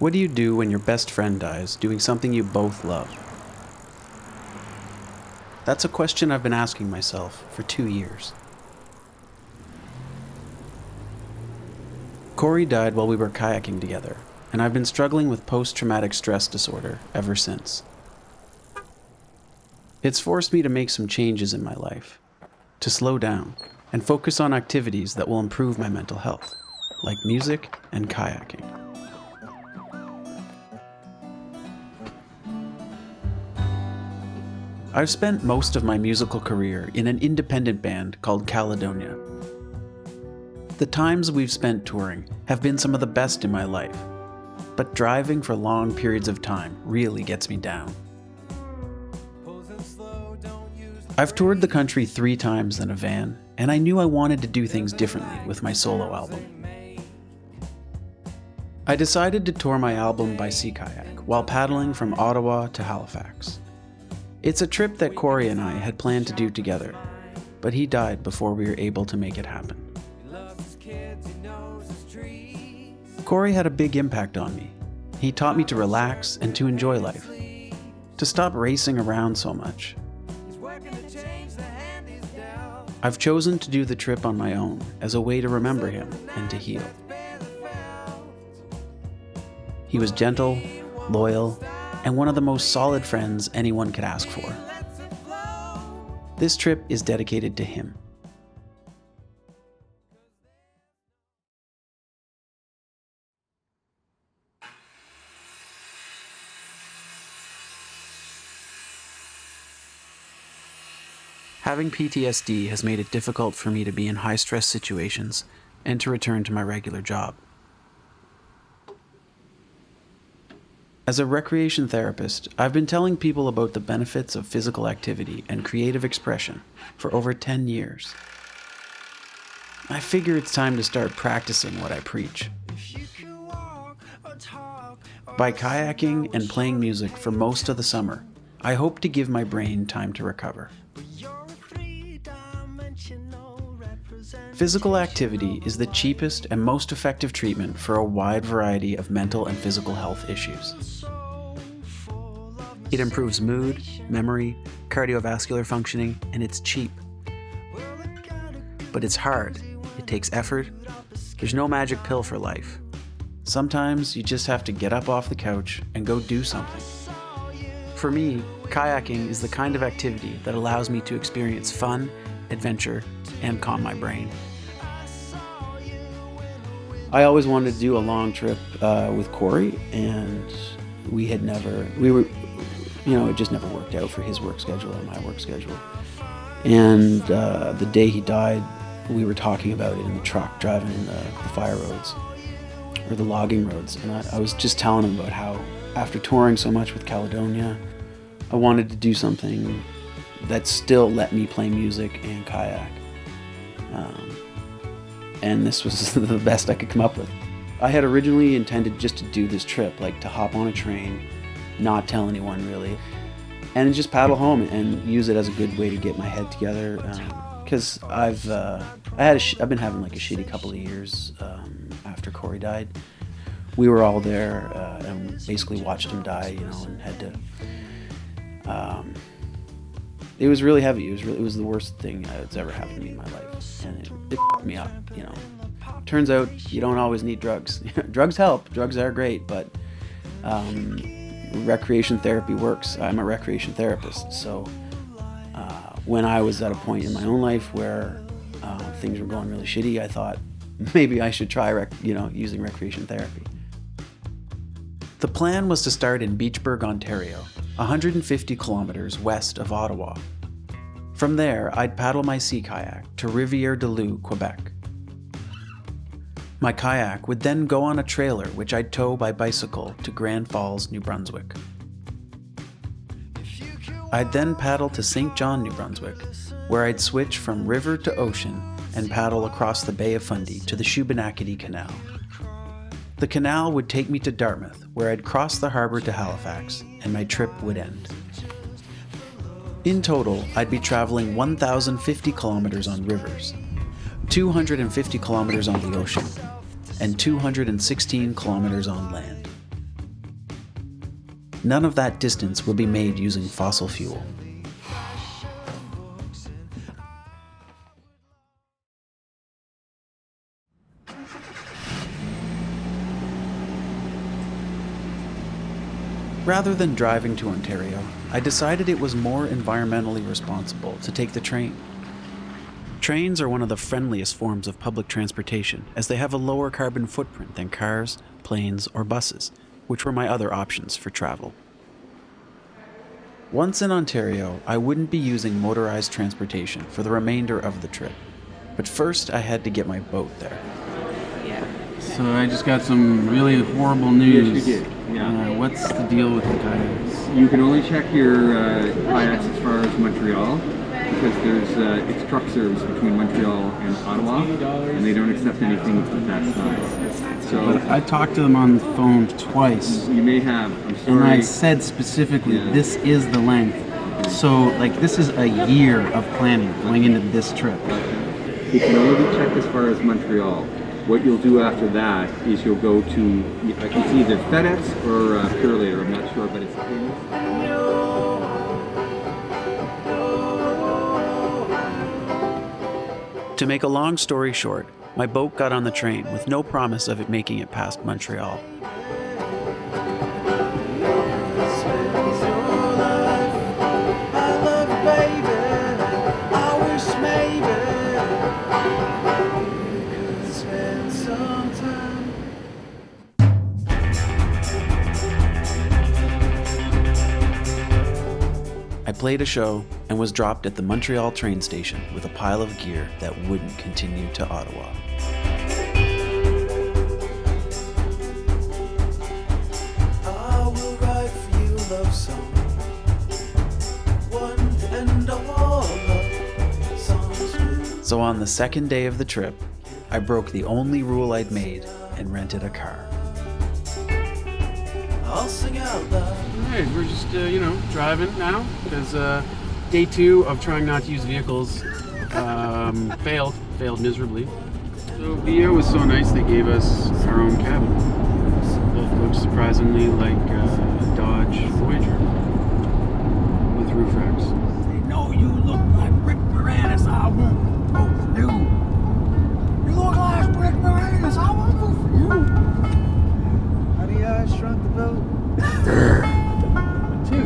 What do you do when your best friend dies doing something you both love? That's a question I've been asking myself for 2 years. Corey died while we were kayaking together, and I've been struggling with post-traumatic stress disorder ever since. It's forced me to make some changes in my life, to slow down and focus on activities that will improve my mental health, like music and kayaking. I've spent most of my musical career in an independent band called Caledonia. The times we've spent touring have been some of the best in my life, but driving for long periods of time really gets me down. I've toured the country 3 times in a van, and I knew I wanted to do things differently with my solo album. I decided to tour my album by sea kayak while paddling from Ottawa to Halifax. It's a trip that Corey and I had planned to do together, but he died before we were able to make it happen. Corey had a big impact on me. He taught me to relax and to enjoy life, to stop racing around so much. I've chosen to do the trip on my own as a way to remember him and to heal. He was gentle, loyal, and one of the most solid friends anyone could ask for. This trip is dedicated to him. Having PTSD has made it difficult for me to be in high-stress situations and to return to my regular job. As a recreation therapist, I've been telling people about the benefits of physical activity and creative expression for over 10 years. I figure it's time to start practicing what I preach. By kayaking and playing music for most of the summer, I hope to give my brain time to recover. Physical activity is the cheapest and most effective treatment for a wide variety of mental and physical health issues. It improves mood, memory, cardiovascular functioning, and it's cheap. But it's hard. It takes effort. There's no magic pill for life. Sometimes you just have to get up off the couch and go do something. For me, kayaking is the kind of activity that allows me to experience fun, adventure, and calm my brain. I always wanted to do a long trip with Corey, and it just never worked out for his work schedule and my work schedule. And the day he died, we were talking about it in the truck, driving the fire roads, or the logging roads. And I was just telling him about how, after touring so much with Caledonia, I wanted to do something that still let me play music and kayak. And this was the best I could come up with. I had originally intended just to do this trip, like to hop on a train, not tell anyone really, and just paddle home and use it as a good way to get my head together. Because I've been having like a shitty couple of years after Corey died. We were all there and basically watched him die, and had to. It was really heavy. It was the worst thing that's ever happened to me in my life, and it fucked me up. Turns out you don't always need drugs. Drugs help. Drugs are great, but recreation therapy works. I'm a recreation therapist, so when I was at a point in my own life where things were going really shitty, I thought maybe I should try using recreation therapy. The plan was to start in Beachburg, Ontario, 150 kilometers west of Ottawa. From there, I'd paddle my sea kayak to Rivière-du-Loup, Quebec. My kayak would then go on a trailer which I'd tow by bicycle to Grand Falls, New Brunswick. I'd then paddle to St. John, New Brunswick, where I'd switch from river to ocean and paddle across the Bay of Fundy to the Shubenacadie Canal. The canal would take me to Dartmouth, where I'd cross the harbor to Halifax, and my trip would end. In total, I'd be traveling 1,050 kilometers on rivers, 250 kilometers on the ocean, and 216 kilometers on land. None of that distance would be made using fossil fuel. Rather than driving to Ontario, I decided it was more environmentally responsible to take the train. Trains are one of the friendliest forms of public transportation, as they have a lower carbon footprint than cars, planes, or buses, which were my other options for travel. Once in Ontario, I wouldn't be using motorized transportation for the remainder of the trip. But first, I had to get my boat there. So I just got some really horrible news. Yes, you did. Yeah. What's the deal with the kayaks? You can only check your kayaks as far as Montreal, because it's truck service between Montreal and Ottawa, and they don't accept anything of that size. So But I talked to them on the phone twice, you may have. I'm sorry. and I said specifically, this is the length. So, this is a year of planning going into this trip. It can only be checked as far as Montreal. What you'll do after that is you'll go to, it's either FedEx or Purelator, I'm not sure, but it's To make a long story short, my boat got on the train with no promise of it making it past Montreal. I played a show and was dropped at the Montreal train station with a pile of gear that wouldn't continue to Ottawa. I will write for you love song. One and all love songs. So on the second day of the trip, I broke the only rule I'd made and rented a car. I'll sing out loud. Alright, we're just, driving now, because day 2 of trying not to use vehicles failed miserably. So BO was so nice they gave us our own cabin. Both looked surprisingly like Dodge Voyager with roof racks. They know you look like Rick Moranis, I won't vote for you. You look like Rick Moranis, I won't vote for you. Honey, I shrunk the boat. 2.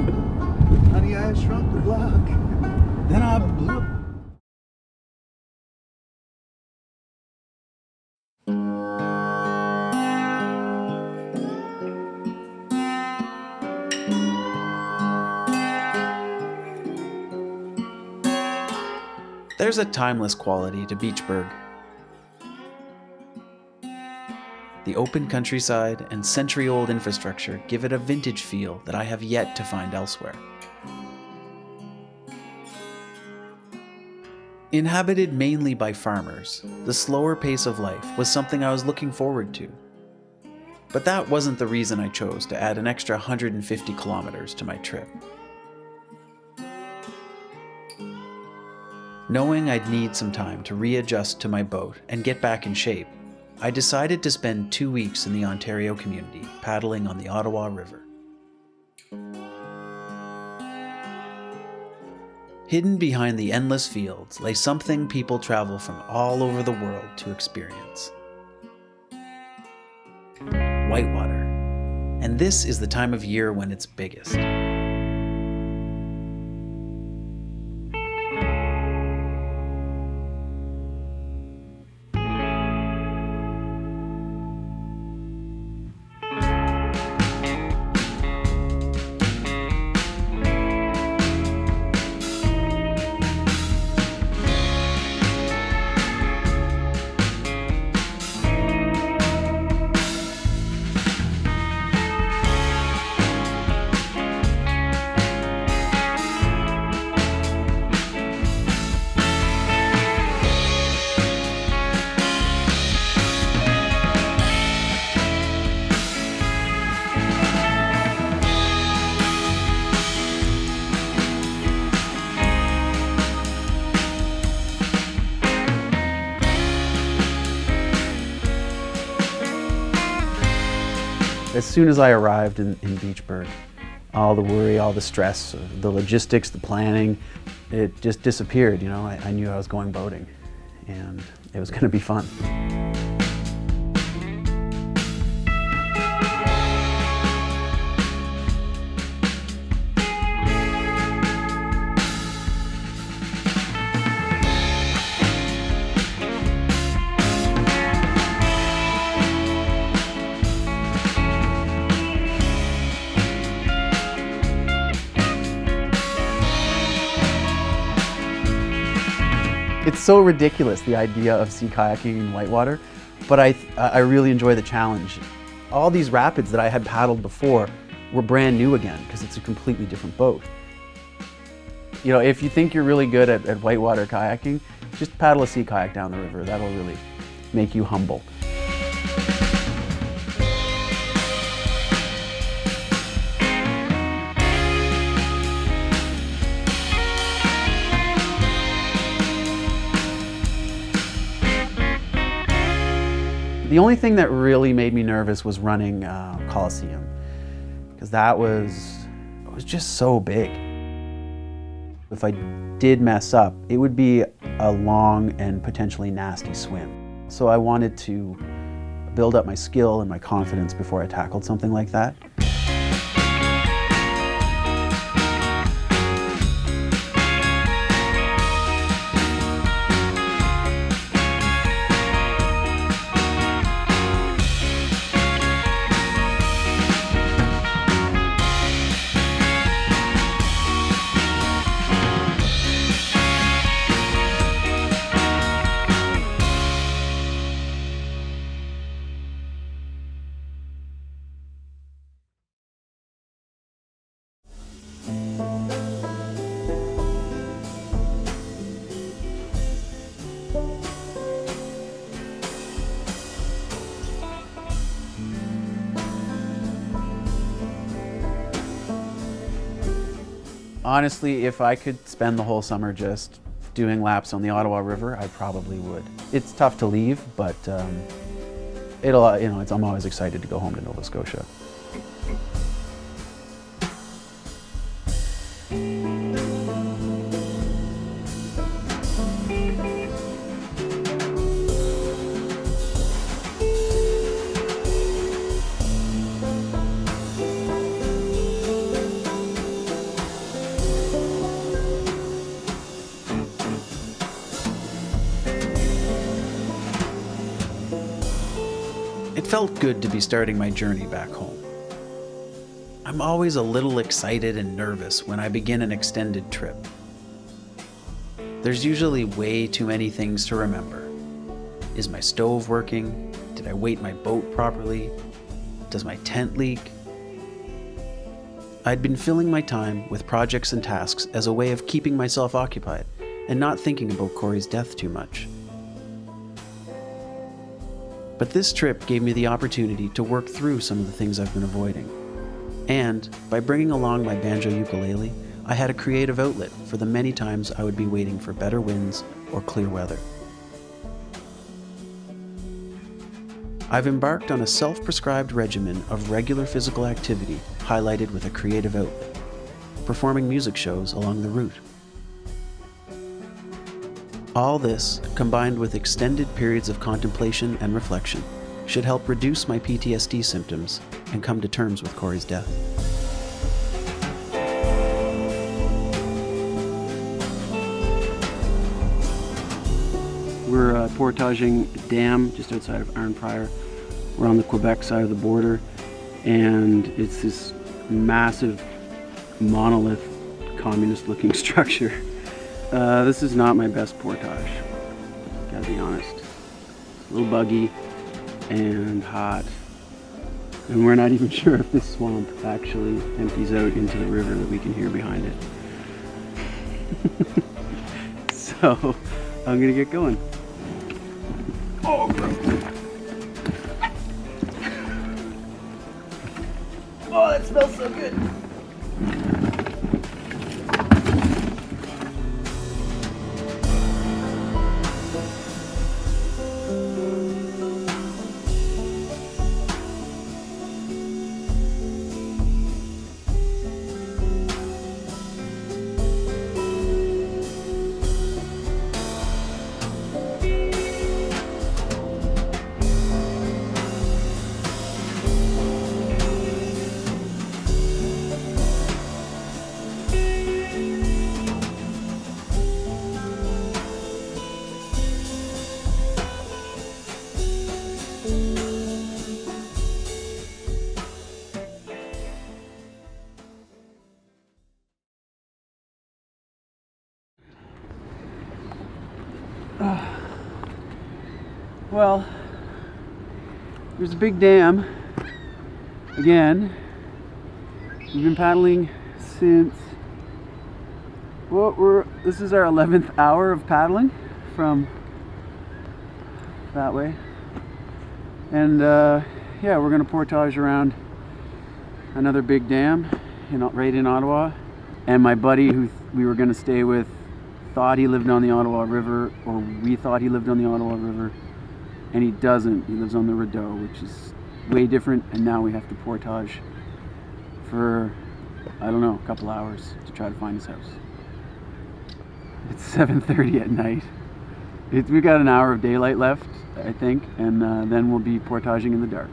Honey, I shrunk the block. Then I blew up. There's a timeless quality to Beachburg. The open countryside and century-old infrastructure give it a vintage feel that I have yet to find elsewhere. Inhabited mainly by farmers, the slower pace of life was something I was looking forward to. But that wasn't the reason I chose to add an extra 150 kilometers to my trip. Knowing I'd need some time to readjust to my boat and get back in shape, I decided to spend 2 weeks in the Ontario community paddling on the Ottawa River. Hidden behind the endless fields lay something people travel from all over the world to experience. Whitewater. And this is the time of year when it's biggest. As soon as I arrived in Beachburg, All the worry, all the stress, the logistics, the planning, it just disappeared, you know. I knew I was going boating and it was gonna be fun. It's so ridiculous, the idea of sea kayaking in whitewater, but I really enjoy the challenge. All these rapids that I had paddled before were brand new again because it's a completely different boat. You know, if you think you're really good at whitewater kayaking, just paddle a sea kayak down the river. That'll really make you humble. The only thing that really made me nervous was running Coliseum, because that was just so big. If I did mess up, it would be a long and potentially nasty swim. So I wanted to build up my skill and my confidence before I tackled something like that. Honestly, if I could spend the whole summer just doing laps on the Ottawa River, I probably would. It's tough to leave, but I'm always excited to go home to Nova Scotia. It felt good to be starting my journey back home. I'm always a little excited and nervous when I begin an extended trip. There's usually way too many things to remember. Is my stove working? Did I weight my boat properly? Does my tent leak? I'd been filling my time with projects and tasks as a way of keeping myself occupied and not thinking about Corey's death too much. But this trip gave me the opportunity to work through some of the things I've been avoiding. And by bringing along my banjo ukulele, I had a creative outlet for the many times I would be waiting for better winds or clear weather. I've embarked on a self-prescribed regimen of regular physical activity highlighted with a creative outlet, performing music shows along the route. All this, combined with extended periods of contemplation and reflection, should help reduce my PTSD symptoms and come to terms with Corey's death. We're portaging a dam just outside of Arnprior. We're on the Quebec side of the border, and it's this massive monolith, communist-looking structure. This is not my best portage, gotta be honest. It's a little buggy and hot, and we're not even sure if this swamp actually empties out into the river that we can hear behind it. So, I'm gonna get going. Oh, gross. Oh, that smells so good. Well, there's a big dam. Again, we've been paddling since, well, this is our 11th hour of paddling from that way. And yeah, we're gonna portage around another big dam right in Ottawa. And my buddy who we were gonna stay with thought he lived on the Ottawa River, or we thought he lived on the Ottawa River, and he doesn't. He lives on the Rideau, which is way different, and now we have to portage for, I don't know, a couple hours to try to find his house. It's 7:30 at night. We've got an hour of daylight left, I think, and then we'll be portaging in the dark.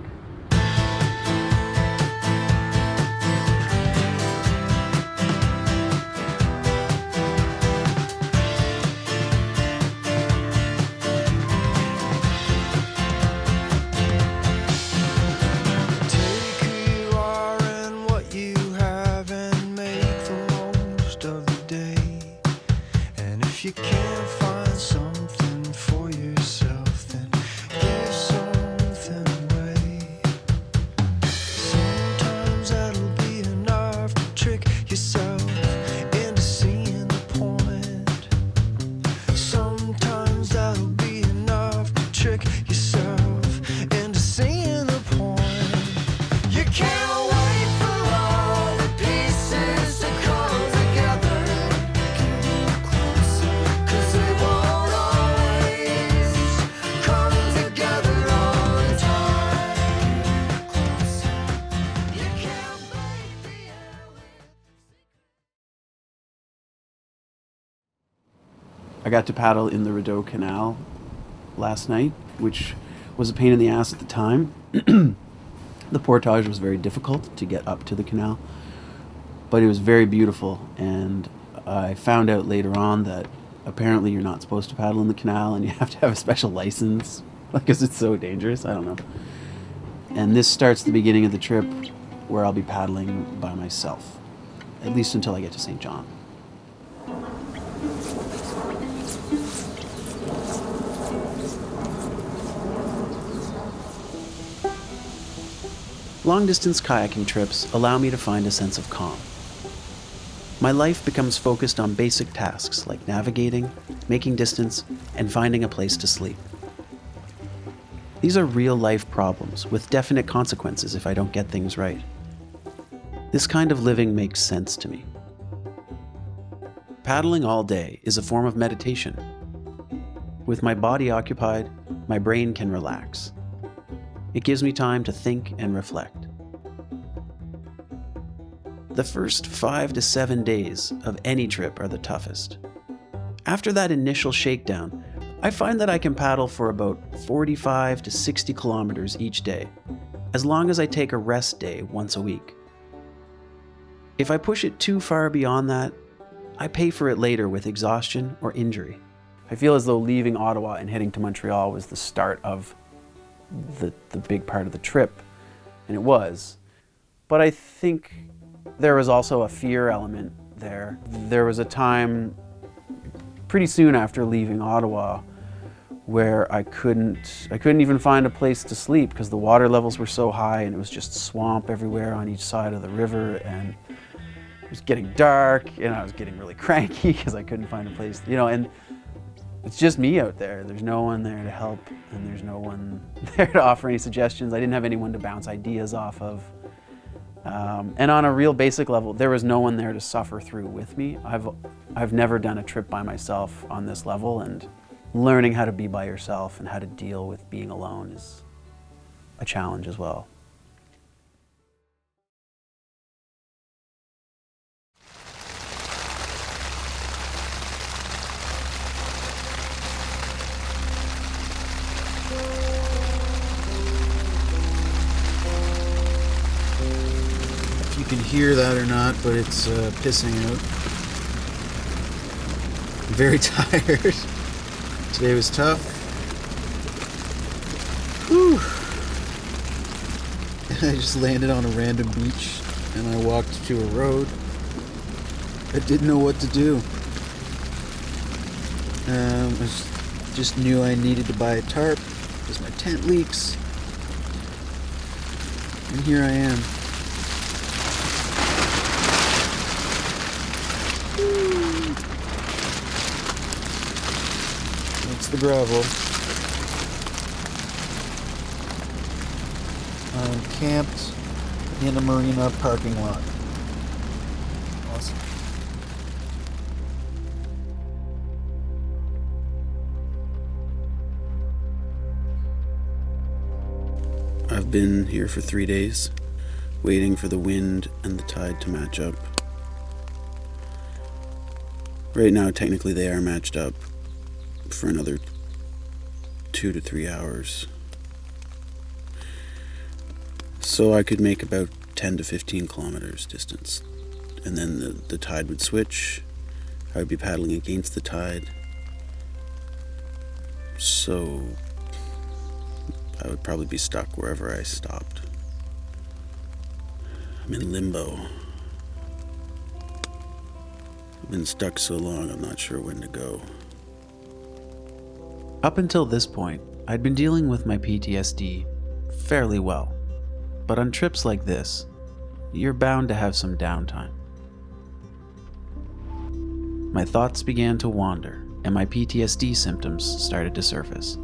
I got to paddle in the Rideau Canal last night, which was a pain in the ass at the time. The portage was very difficult to get up to the canal, but it was very beautiful. And I found out later on that apparently you're not supposed to paddle in the canal, and you have to have a special license because it's so dangerous. I don't know. And this starts the beginning of the trip where I'll be paddling by myself, at least until I get to St. John. Long-distance kayaking trips allow me to find a sense of calm. My life becomes focused on basic tasks like navigating, making distance, and finding a place to sleep. These are real-life problems with definite consequences if I don't get things right. This kind of living makes sense to me. Paddling all day is a form of meditation. With my body occupied, my brain can relax. It gives me time to think and reflect. The first 5 to 7 days of any trip are the toughest. After that initial shakedown, I find that I can paddle for about 45 to 60 kilometers each day, as long as I take a rest day once a week. If I push it too far beyond that, I pay for it later with exhaustion or injury. I feel as though leaving Ottawa and heading to Montreal was the start of the big part of the trip, and it was. But I think there was also a fear element there. There was a time pretty soon after leaving Ottawa where I couldn't even find a place to sleep because the water levels were so high and it was just swamp everywhere on each side of the river, and it was getting dark and I was getting really cranky because I couldn't find a place, and it's just me out there. There's no one there to help, and there's no one there to offer any suggestions. I didn't have anyone to bounce ideas off of. And on a real basic level, there was no one there to suffer through with me. I've never done a trip by myself on this level, and learning how to be by yourself and how to deal with being alone is a challenge as well. You can hear that or not, but it's pissing out. I'm very tired. Today was tough. Whew. I just landed on a random beach and I walked to a road. I didn't know what to do. I just knew I needed to buy a tarp. This tent leaks. And here I am. That's the gravel. I'm camped in a marina parking lot. Awesome. I've been here for 3 days, waiting for the wind and the tide to match up. Right now, technically, they are matched up for another 2 to 3 hours. So I could make about 10 to 15 kilometers distance. And then the tide would switch. I would be paddling against the tide. So I would probably be stuck wherever I stopped. I'm in limbo. I've been stuck so long, I'm not sure when to go. Up until this point, I'd been dealing with my PTSD fairly well. But on trips like this, you're bound to have some downtime. My thoughts began to wander, and my PTSD symptoms started to surface.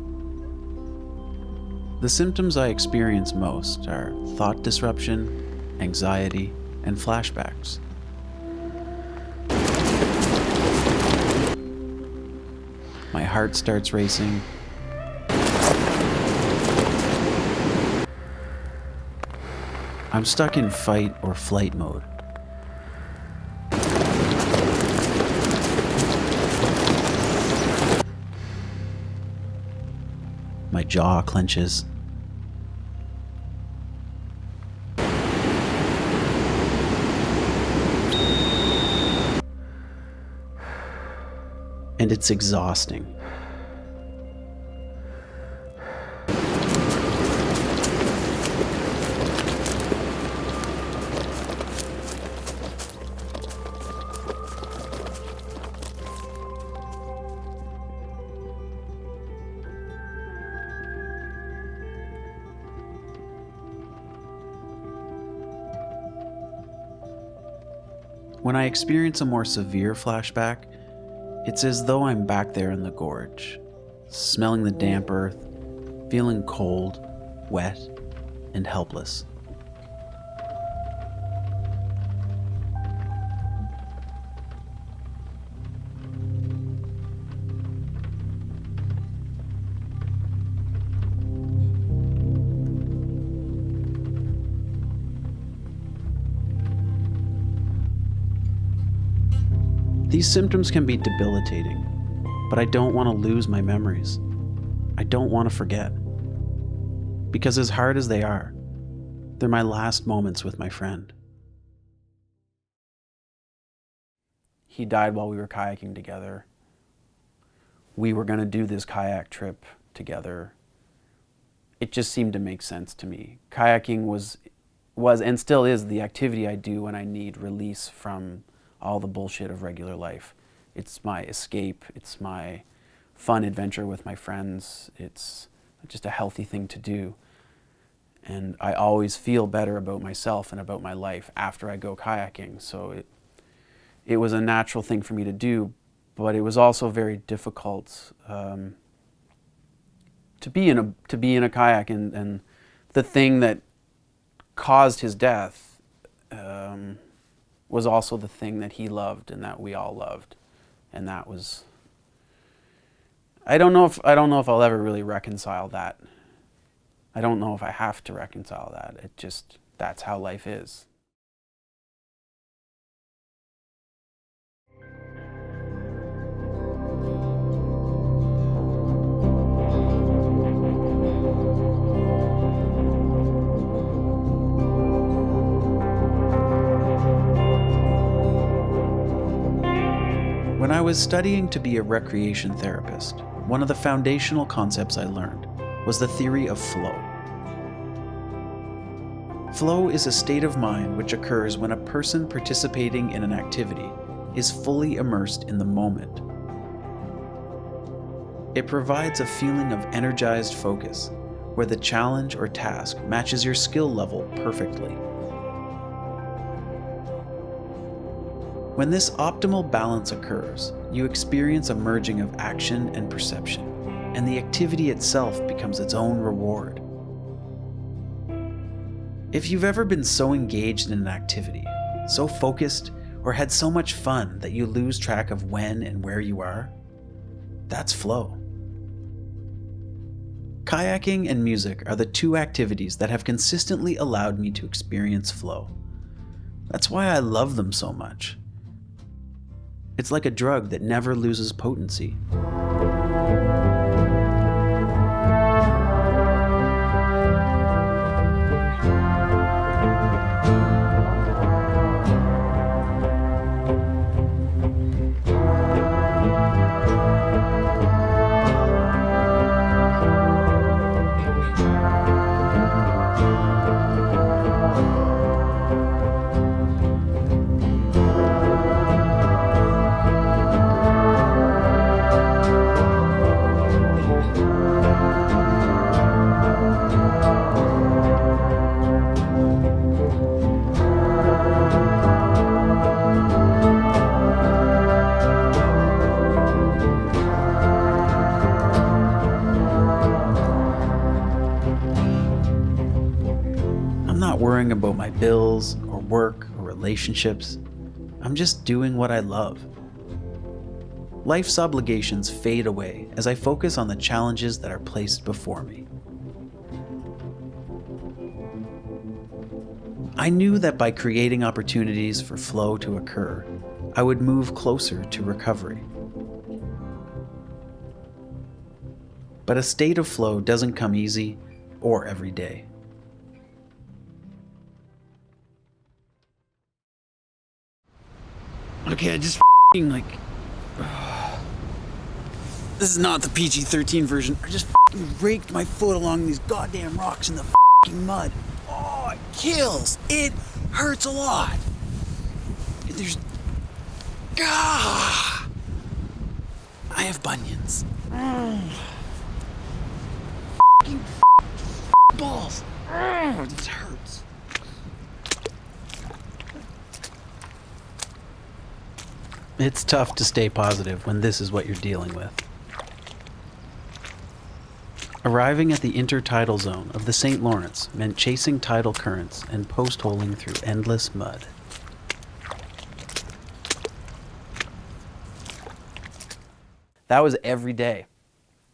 The symptoms I experience most are thought disruption, anxiety, and flashbacks. My heart starts racing. I'm stuck in fight or flight mode. My jaw clenches. And it's exhausting. When I experience a more severe flashback, it's as though I'm back there in the gorge, smelling the damp earth, feeling cold, wet, and helpless. These symptoms can be debilitating, but I don't want to lose my memories. I don't want to forget. Because as hard as they are, they're my last moments with my friend. He died while we were kayaking together. We were going to do this kayak trip together. It just seemed to make sense to me. Kayaking was and still is the activity I do when I need release from all the bullshit of regular life. It's my escape. It's my fun adventure with my friends. It's just a healthy thing to do. And I always feel better about myself and about my life after I go kayaking. So it was a natural thing for me to do, but it was also very difficult to be in a kayak. And the thing that caused his death was also the thing that he loved and that we all loved. And that was, I don't know if I'll ever really reconcile that. I don't know if I have to reconcile that. That's how life is. When I was studying to be a recreation therapist, one of the foundational concepts I learned was the theory of flow. Flow is a state of mind which occurs when a person participating in an activity is fully immersed in the moment. It provides a feeling of energized focus, where the challenge or task matches your skill level perfectly. When this optimal balance occurs, you experience a merging of action and perception, and the activity itself becomes its own reward. If you've ever been so engaged in an activity, so focused, or had so much fun that you lose track of when and where you are, that's flow. Kayaking and music are the two activities that have consistently allowed me to experience flow. That's why I love them so much. It's like a drug that never loses potency. Worrying about my bills or work or relationships. I'm just doing what I love. Life's obligations fade away as I focus on the challenges that are placed before me. I knew that by creating opportunities for flow to occur, I would move closer to recovery. But a state of flow doesn't come easy or every day. Okay, I just this is not the PG-13 version. I just raked my foot along these goddamn rocks in the mud. Oh, it kills. It hurts a lot. There's... I have bunions. Balls. This hurts. It's tough to stay positive when this is what you're dealing with. Arriving at the intertidal zone of the St. Lawrence meant chasing tidal currents and post-holing through endless mud. That was every day,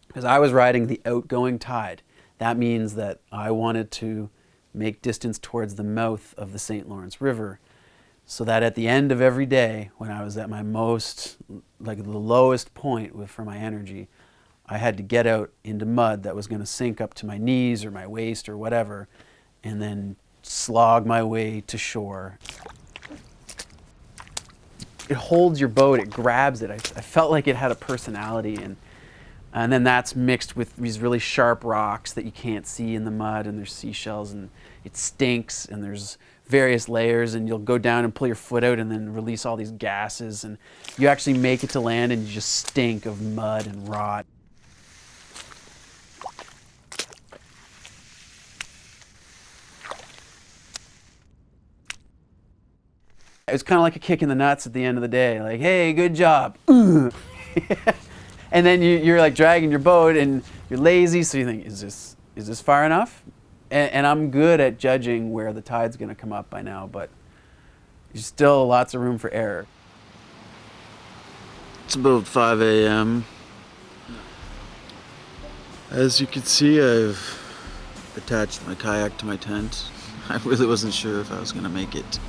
because I was riding the outgoing tide. That means that I wanted to make distance towards the mouth of the St. Lawrence River, so that at the end of every day, when I was at my most, like the lowest point for my energy, I had to get out into mud that was going to sink up to my knees or my waist or whatever, and then slog my way to shore. It holds your boat, it grabs it. I felt like it had a personality, and then that's mixed with these really sharp rocks that you can't see in the mud, and there's seashells, and it stinks, and there's various layers, and you'll go down and pull your foot out and then release all these gases, and you actually make it to land and you just stink of mud and rot. It was kind of like a kick in the nuts at the end of the day, like, hey, good job. And then you're like dragging your boat and you're lazy, so you think, is this far enough? And I'm good at judging where the tide's going to come up by now, but there's still lots of room for error. It's about 5 a.m. As you can see, I've attached my kayak to my tent. I really wasn't sure if I was going to make it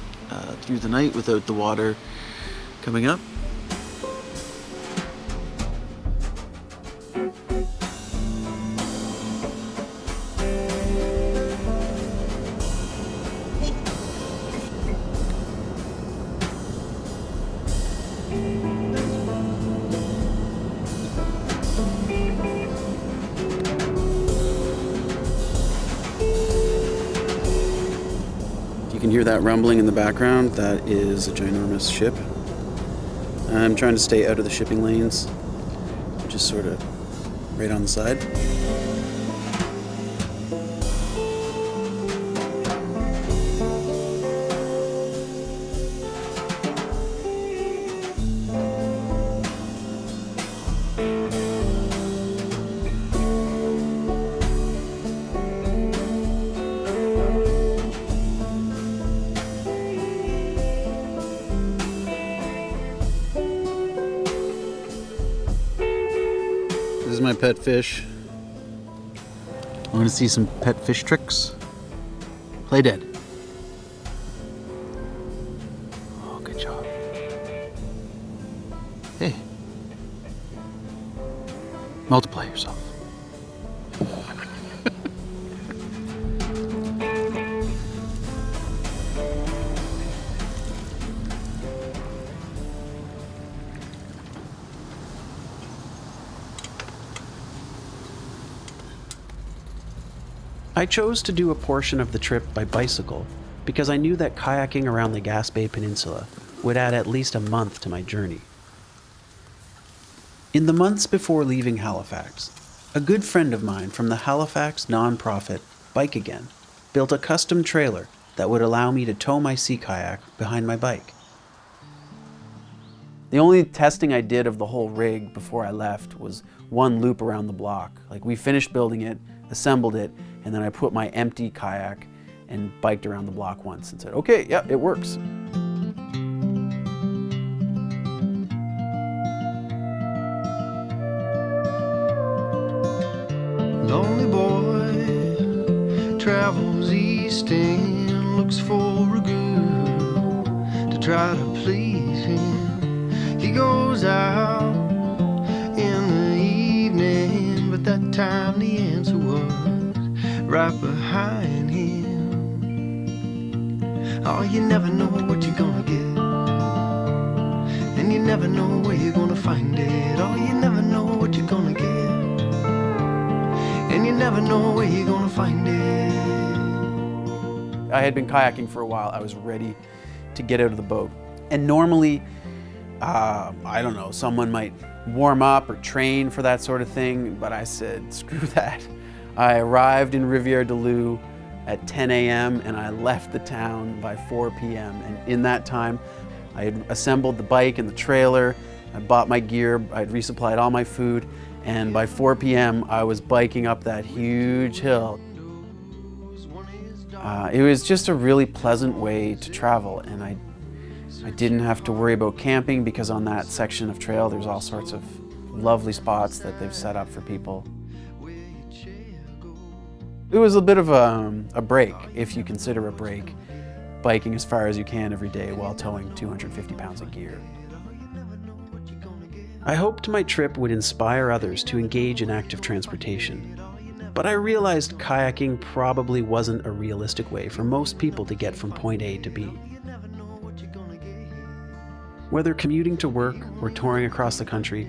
through the night without the water coming up. You can hear that rumbling in the background. That is a ginormous ship. I'm trying to stay out of the shipping lanes, just sort of right on the side. pet fish. Want to see some pet fish tricks? Play dead. Oh, good job. Hey. Multiply yourself. I chose to do a portion of the trip by bicycle because I knew that kayaking around the Gaspé Peninsula would add at least a month to my journey. In the months before leaving Halifax, a good friend of mine from the Halifax nonprofit Bike Again built a custom trailer that would allow me to tow my sea kayak behind my bike. The only testing I did of the whole rig before I left was one loop around the block. Like, we finished building it, assembled it, and then I put my empty kayak and biked around the block once and said, okay, yeah, it works. Lonely boy travels east and looks for a girl to try to please him. He goes out in the evening, but that time the answer was right behind him. Oh, you never know what you're gonna get, and you never know where you're gonna find it. Oh, you never know what you're gonna get, and you never know where you're gonna find it. I had been kayaking for a while. I was ready to get out of the boat. And normally, I don't know, someone might warm up or train for that sort of thing, but I said, screw that. I arrived in Rivière-du-Loup at 10 a.m. and I left the town by 4 p.m. And in that time, I had assembled the bike and the trailer, I bought my gear, I'd resupplied all my food, and by 4 p.m. I was biking up that huge hill. It was just a really pleasant way to travel, and I didn't have to worry about camping because on that section of trail there's all sorts of lovely spots that they've set up for people. It was a bit of a break, if you consider a break, biking as far as you can every day while towing 250 pounds of gear. I hoped my trip would inspire others to engage in active transportation, but I realized kayaking probably wasn't a realistic way for most people to get from point A to B. Whether commuting to work or touring across the country,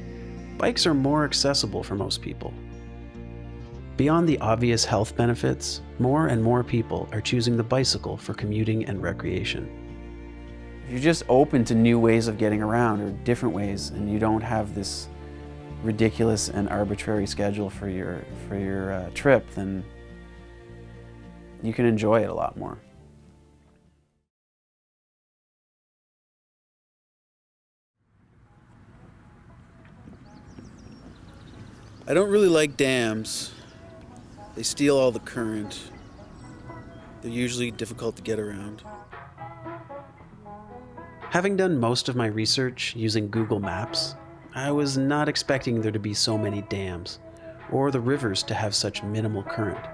bikes are more accessible for most people. Beyond the obvious health benefits, more and more people are choosing the bicycle for commuting and recreation. If you're just open to new ways of getting around or different ways, and you don't have this ridiculous and arbitrary schedule for your trip, then you can enjoy it a lot more. I don't really like dams. They steal all the current. They're usually difficult to get around. Having done most of my research using Google Maps, I was not expecting there to be so many dams, or the rivers to have such minimal current.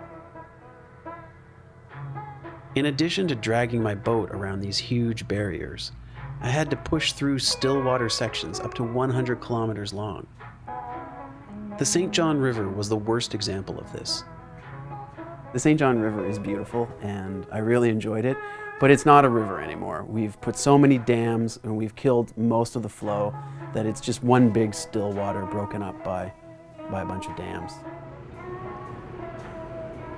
In addition to dragging my boat around these huge barriers, I had to push through still water sections up to 100 kilometers long. The St. John River was the worst example of this. The St. John River is beautiful and I really enjoyed it, but it's not a river anymore. We've put so many dams and we've killed most of the flow that it's just one big still water broken up by a bunch of dams.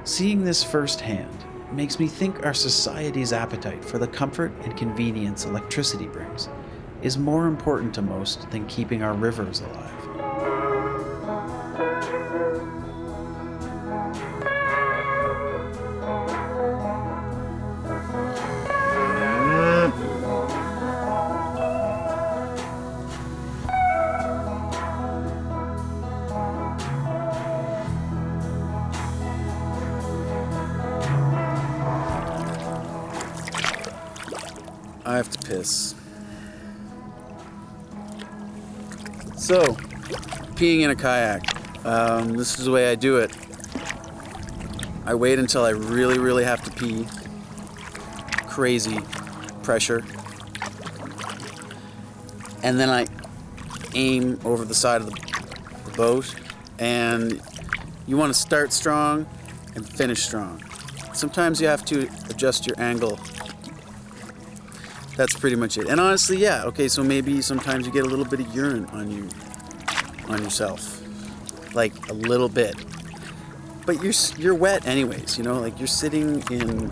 Seeing this firsthand makes me think our society's appetite for the comfort and convenience electricity brings is more important to most than keeping our rivers alive. I have to piss. So, peeing in a kayak. This is the way I do it. I wait until I really, really have to pee. Crazy pressure. And then I aim over the side of the boat. And you want to start strong and finish strong. Sometimes you have to adjust your angle. That's pretty much it. And honestly, yeah, okay, so maybe sometimes you get a little bit of urine on yourself. Like a little bit. But you're wet anyways, you know, like you're sitting in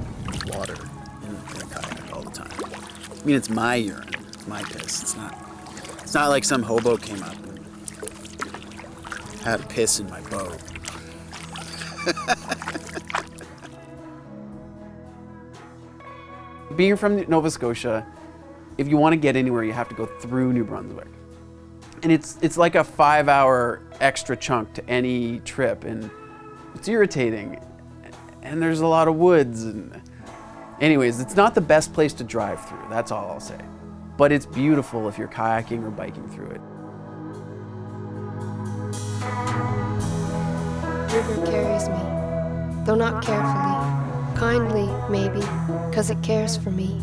water in a kayak all the time. I mean, it's my urine, it's my piss. It's not like some hobo came up and had a piss in my boat. Being from Nova Scotia, if you want to get anywhere, you have to go through New Brunswick. And it's like a 5-hour extra chunk to any trip, and it's irritating. And there's a lot of woods. And anyways, it's not the best place to drive through, that's all I'll say. But it's beautiful if you're kayaking or biking through it. River carries me, though not carefully. Kindly, maybe, 'cause it cares for me.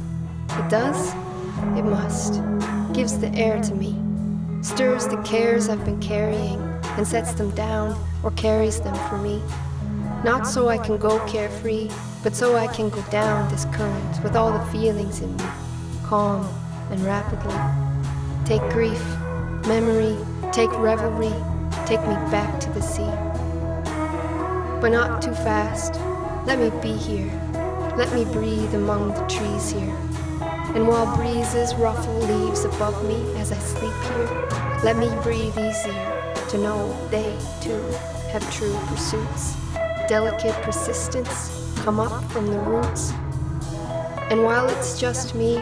It does? It must. Gives the air to me. Stirs the cares I've been carrying and sets them down or carries them for me. Not so I can go carefree, but so I can go down this current with all the feelings in me, calm and rapidly. Take grief, memory, take revelry, take me back to the sea. But not too fast. Let me be here. Let me breathe among the trees here. And while breezes ruffle leaves above me as I sleep here, let me breathe easier to know they, too, have true pursuits. Delicate persistence come up from the roots. And while it's just me,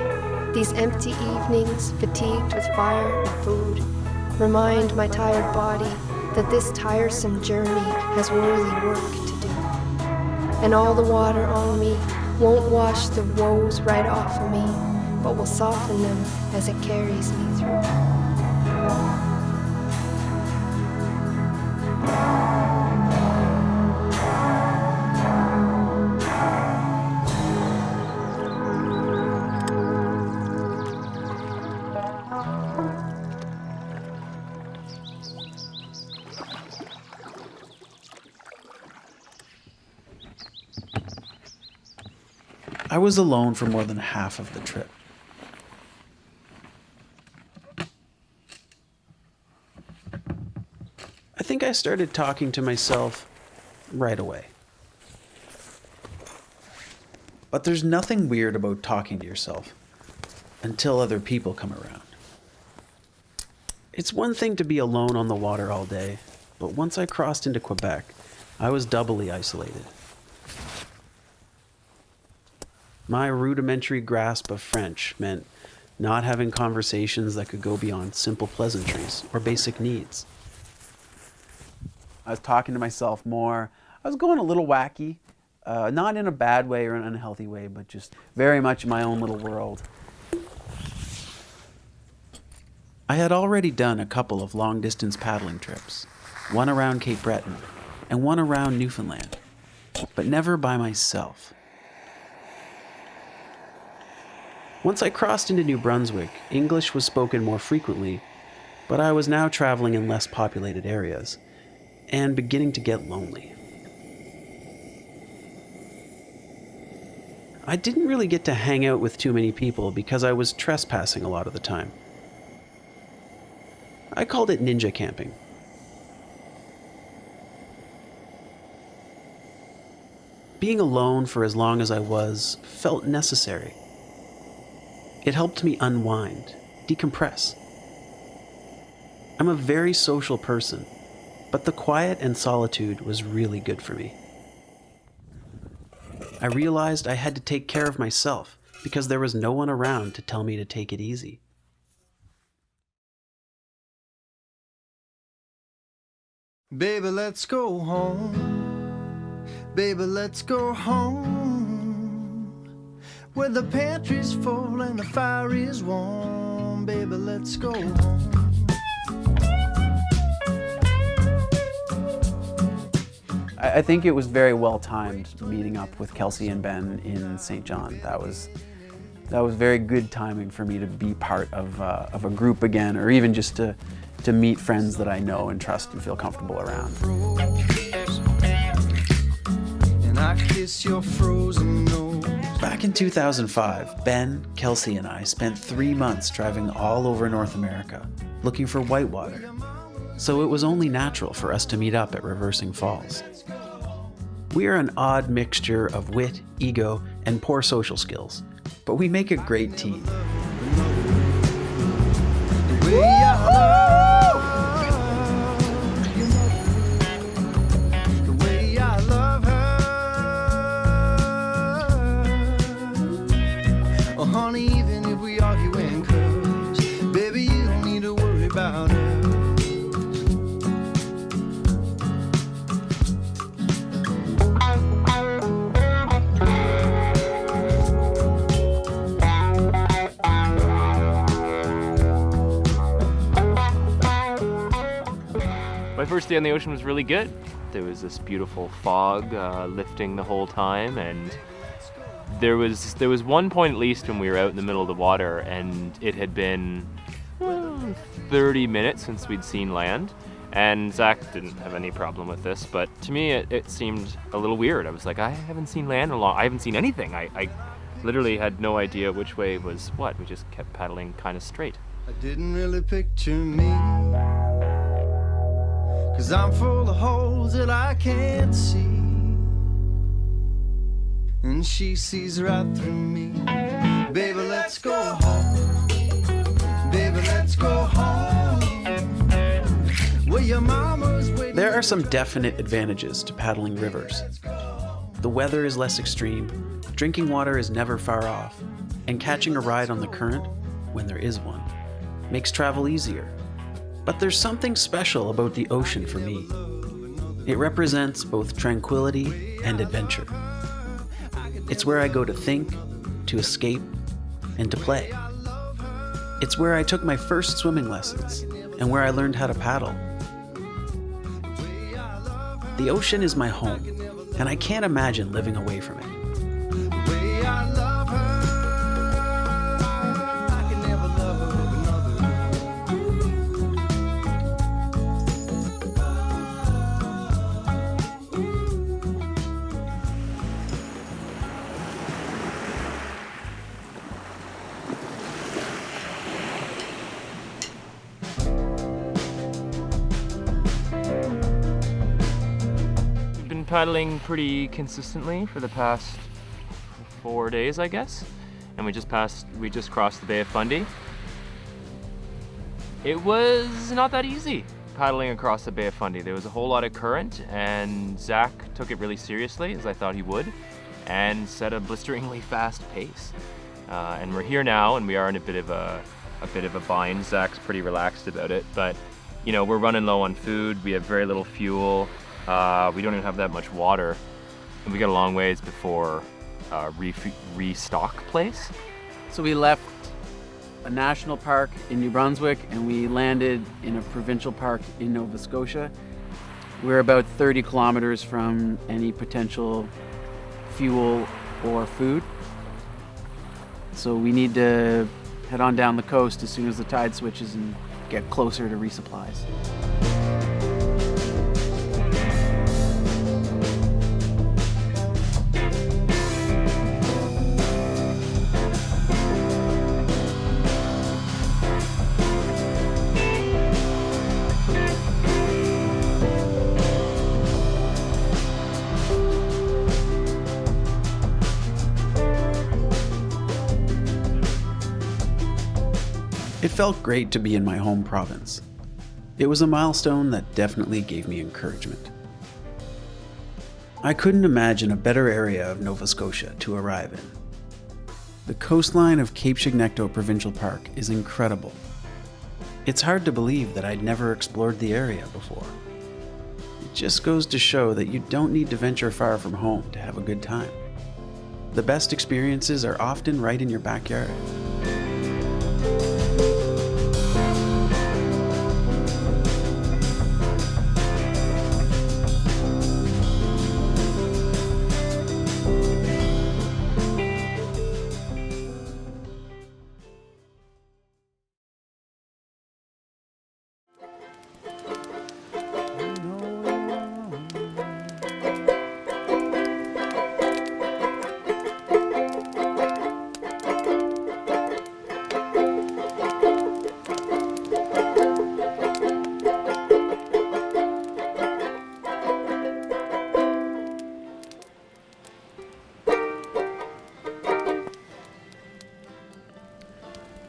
these empty evenings, fatigued with fire and food, remind my tired body that this tiresome journey has worthy work to do. And all the water on me won't wash the woes right off of me, but will soften them as it carries me through. I was alone for more than half of the trip. I think I started talking to myself right away. But there's nothing weird about talking to yourself until other people come around. It's one thing to be alone on the water all day, but once I crossed into Quebec, I was doubly isolated. My rudimentary grasp of French meant not having conversations that could go beyond simple pleasantries or basic needs. I was talking to myself more. I was going a little wacky, not in a bad way or an unhealthy way, but just very much in my own little world. I had already done a couple of long-distance paddling trips, one around Cape Breton and one around Newfoundland, but never by myself. Once I crossed into New Brunswick, English was spoken more frequently, but I was now traveling in less populated areas and beginning to get lonely. I didn't really get to hang out with too many people because I was trespassing a lot of the time. I called it ninja camping. Being alone for as long as I was felt necessary. It helped me unwind, decompress. I'm a very social person, but the quiet and solitude was really good for me. I realized I had to take care of myself because there was no one around to tell me to take it easy. Baby, let's go home. Baby, let's go home. Where the pantry's full and the fire is warm. Baby, let's go home. I think it was very well timed meeting up with Kelsey and Ben in St. John. That was very good timing for me to be part of a group again, or even just to meet friends that I know and trust and feel comfortable around. And I kiss your frozen nose. Back in 2005, Ben, Kelsey, and I spent 3 months driving all over North America looking for whitewater. So it was only natural for us to meet up at Reversing Falls. We are an odd mixture of wit, ego, and poor social skills, but we make a great team. The way I love her. Oh, honey, even if we argue and curse, baby, you don't need to worry about her. My first day on the ocean was really good. There was this beautiful fog lifting the whole time, and there was one point at least when we were out in the middle of the water, and it had been 30 minutes since we'd seen land. And Zac didn't have any problem with this, but to me it seemed a little weird. I was like, I haven't seen land in a long. I haven't seen anything. I literally had no idea which way was what. We just kept paddling kind of straight. I didn't really picture me, 'cause I'm full of holes that I can't see, and she sees right through me. Baby, let's go home. Baby, let's go home. Where your mama's waiting. There are some definite advantages to paddling rivers. The weather is less extreme, drinking water is never far off, and catching a ride on the current, when there is one, makes travel easier. But there's something special about the ocean for me. It represents both tranquility and adventure. It's where I go to think, to escape, and to play. It's where I took my first swimming lessons and where I learned how to paddle. The ocean is my home, and I can't imagine living away from it. Paddling pretty consistently for the past 4 days, I guess, and we just crossed the Bay of Fundy. It was not that easy paddling across the Bay of Fundy. There was a whole lot of current, and Zac took it really seriously, as I thought he would, and set a blisteringly fast pace. And we're here now, and we are in a bit of a bind. Zac's pretty relaxed about it, but you know, we're running low on food. We have very little fuel. We don't even have that much water, and we got a long ways before restock place. So we left a national park in New Brunswick and we landed in a provincial park in Nova Scotia. We're about 30 kilometers from any potential fuel or food. So we need to head on down the coast as soon as the tide switches and get closer to resupplies. It felt great to be in my home province. It was a milestone that definitely gave me encouragement. I couldn't imagine a better area of Nova Scotia to arrive in. The coastline of Cape Chignecto Provincial Park is incredible. It's hard to believe that I'd never explored the area before. It just goes to show that you don't need to venture far from home to have a good time. The best experiences are often right in your backyard.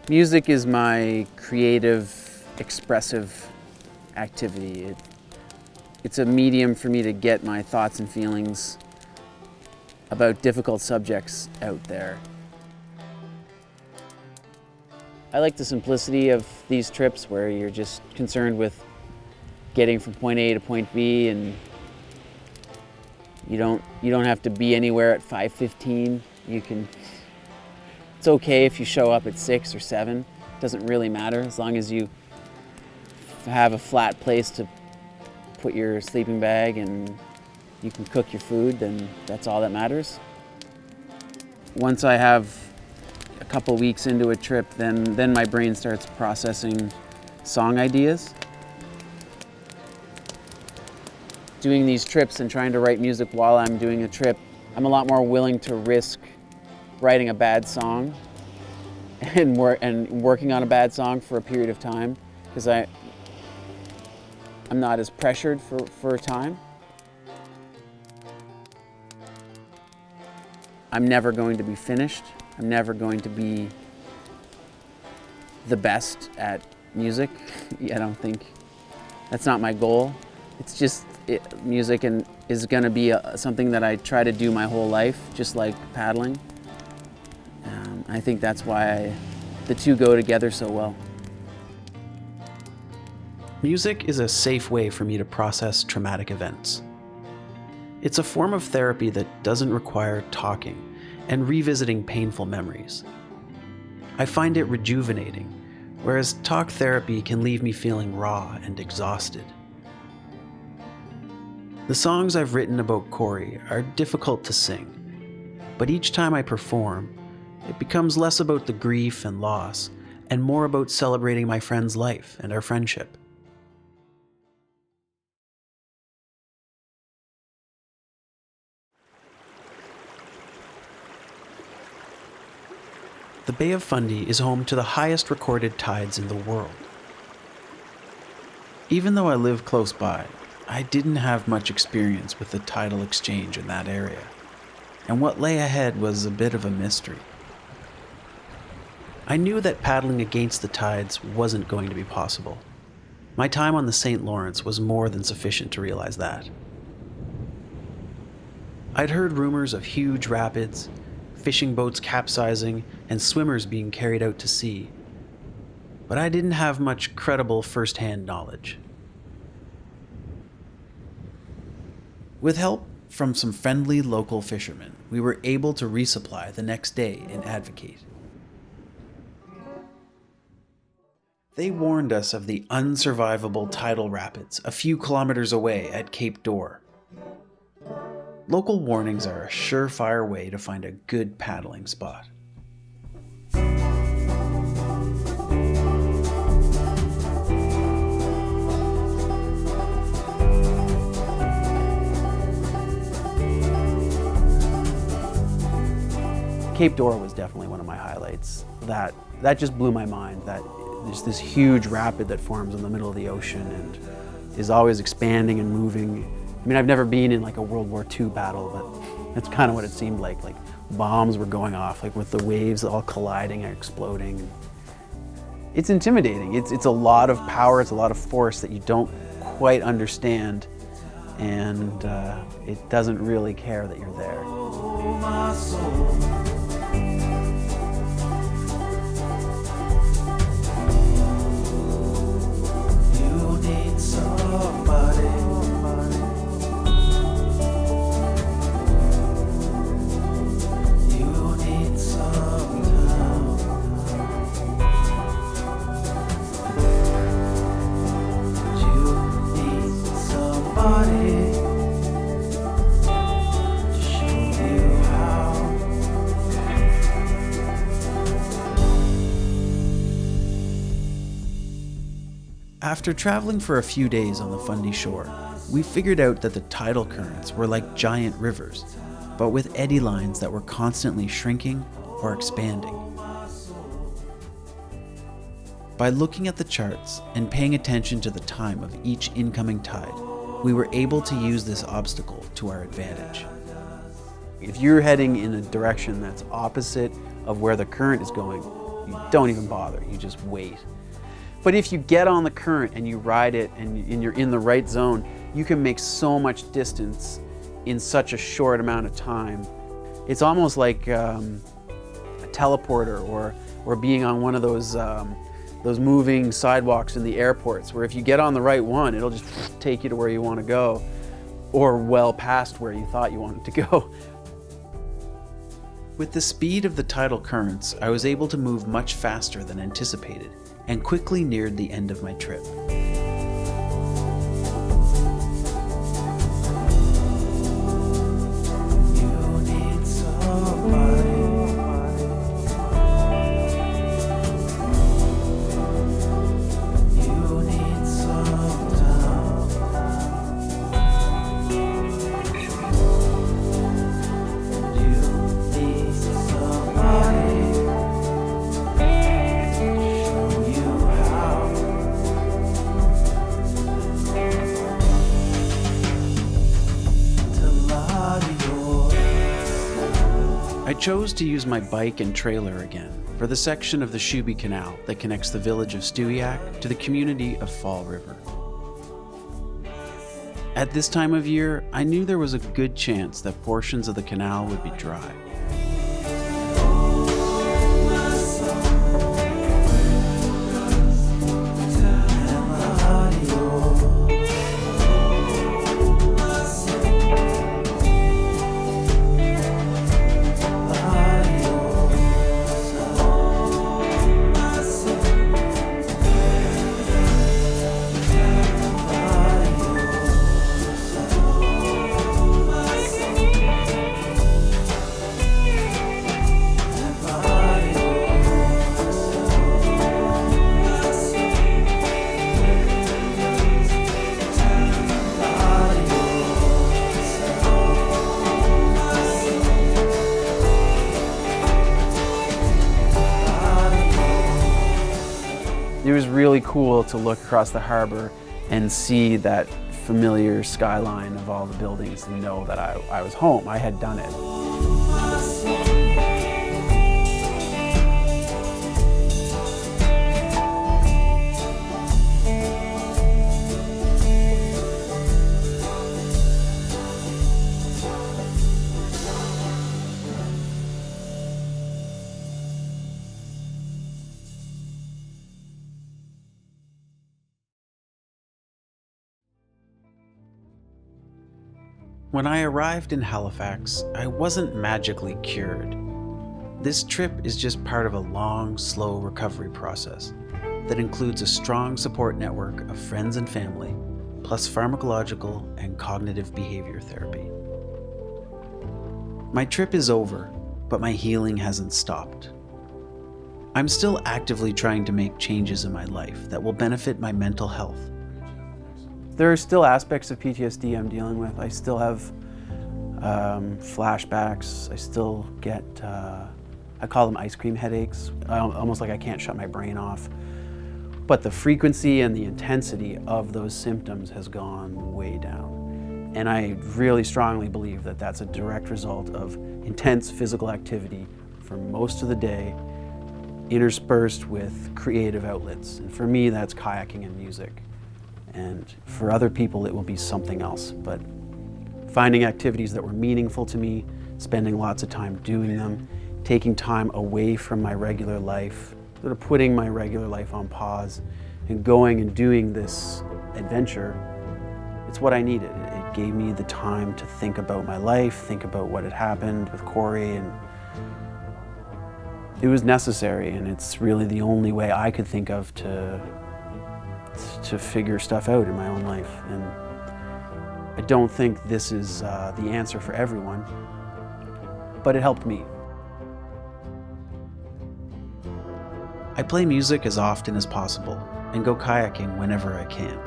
Music is my creative, expressive activity. It's a medium for me to get my thoughts and feelings about difficult subjects out there. I like the simplicity of these trips where you're just concerned with getting from point A to point B, and you don't have to be anywhere at 5:15. It's okay if you show up at 6 or 7. It doesn't really matter as long as you have a flat place to put your sleeping bag and you can cook your food, then that's all that matters. Once I have a couple weeks into a trip, then my brain starts processing song ideas. Doing these trips and trying to write music while I'm doing a trip, I'm a lot more willing to risk writing a bad song and working on a bad song for a period of time, because I'm not as pressured for time. I'm never going to be finished. I'm never going to be the best at music. I don't think, that's not my goal. It's just music is going to be something that I try to do my whole life, just like paddling. I think that's why the two go together so well. Music is a safe way for me to process traumatic events. It's a form of therapy that doesn't require talking and revisiting painful memories. I find it rejuvenating, whereas talk therapy can leave me feeling raw and exhausted. The songs I've written about Corey are difficult to sing, but each time I perform, it becomes less about the grief and loss and more about celebrating my friend's life and our friendship. The Bay of Fundy is home to the highest recorded tides in the world. Even though I live close by, I didn't have much experience with the tidal exchange in that area, and what lay ahead was a bit of a mystery. I knew that paddling against the tides wasn't going to be possible. My time on the St. Lawrence was more than sufficient to realize that. I'd heard rumors of huge rapids, fishing boats capsizing, and swimmers being carried out to sea, but I didn't have much credible first-hand knowledge. With help from some friendly local fishermen, we were able to resupply the next day in Advocate. They warned us of the unsurvivable tidal rapids a few kilometers away at Cape Door. Local warnings are a surefire way to find a good paddling spot. Cape Door was definitely one of my highlights. That just blew my mind, that there's this huge rapid that forms in the middle of the ocean and is always expanding and moving. I mean, I've never been in like a World War II battle, but that's kind of what it seemed like bombs were going off, like with the waves all colliding and exploding. It's intimidating. It's a lot of power, it's a lot of force that you don't quite understand, and it doesn't really care that you're there. Oh, my soul. You need somebody. You need some time. You need somebody to show you how. After traveling for a few days on the Fundy shore, we figured out that the tidal currents were like giant rivers, but with eddy lines that were constantly shrinking or expanding. By looking at the charts and paying attention to the time of each incoming tide, we were able to use this obstacle to our advantage. If you're heading in a direction that's opposite of where the current is going, You don't even bother, you just wait. But if you get on the current and you ride it and you're in the right zone, you can make so much distance in such a short amount of time. It's almost like a teleporter or being on one of those moving sidewalks in the airports, where if you get on the right one, it'll just take you to where you want to go, or well past where you thought you wanted to go. With the speed of the tidal currents, I was able to move much faster than anticipated and quickly neared the end of my trip. I chose to use my bike and trailer again for the section of the Shuby Canal that connects the village of Stewiacke to the community of Fall River. At this time of year, I knew there was a good chance that portions of the canal would be dry. It was really cool to look across the harbor and see that familiar skyline of all the buildings and know that I was home. I had done it. When I arrived in Halifax, I wasn't magically cured. This trip is just part of a long, slow recovery process that includes a strong support network of friends and family, plus pharmacological and cognitive behavior therapy. My trip is over, but my healing hasn't stopped. I'm still actively trying to make changes in my life that will benefit my mental health. There are still aspects of PTSD I'm dealing with. I still have flashbacks. I still get, I call them ice cream headaches, almost like I can't shut my brain off. But the frequency and the intensity of those symptoms has gone way down. And I really strongly believe that that's a direct result of intense physical activity for most of the day, interspersed with creative outlets. And for me, that's kayaking and music. And for other people, it will be something else. But finding activities that were meaningful to me, spending lots of time doing them, taking time away from my regular life, sort of putting my regular life on pause and going and doing this adventure, it's what I needed. It gave me the time to think about my life, think about what had happened with Corey, and it was necessary, and it's really the only way I could think of to figure stuff out in my own life. And I don't think this is the answer for everyone, but it helped me. I play music as often as possible and go kayaking whenever I can.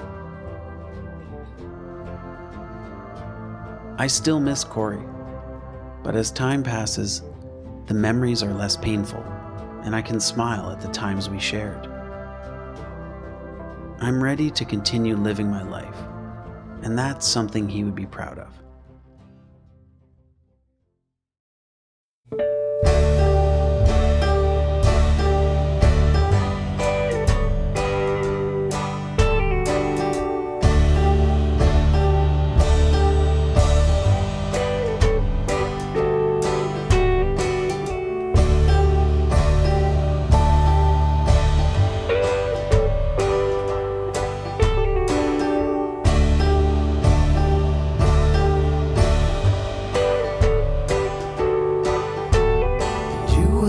I still miss Corey, but as time passes, the memories are less painful, and I can smile at the times we shared. I'm ready to continue living my life, and that's something he would be proud of.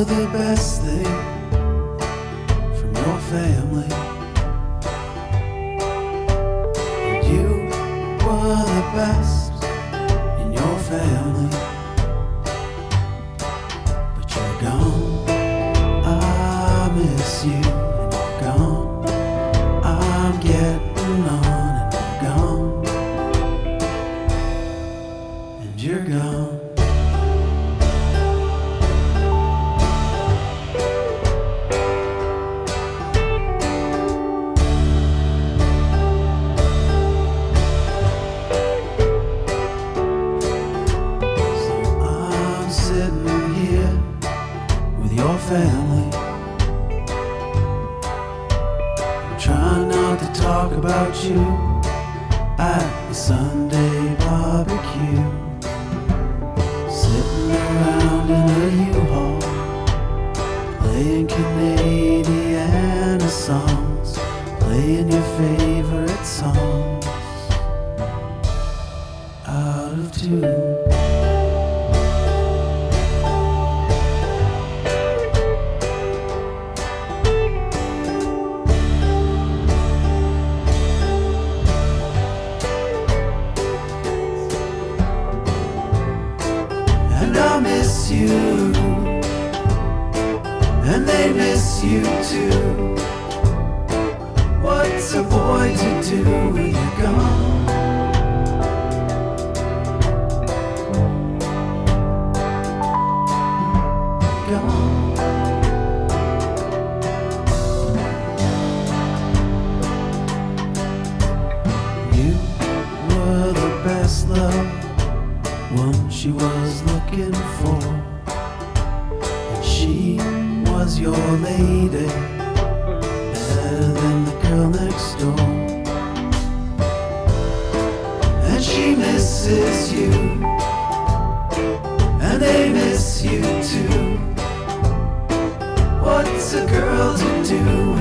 were the best thing from your family. And you were the best in your family. But you're gone, I miss you, and you're gone. I'm getting on, and I'm gone, and you're gone. Family. I'm trying not to talk about you at the Sunday barbecue, sitting around in a U-Haul, playing Canadian songs, playing your favorite songs out of tune. You, and they miss you too. What's a boy to do when you're gone? Gone. You were the best love one she was looking for. She was your lady, better than the girl next door. And she misses you, and they miss you too. What's a girl to do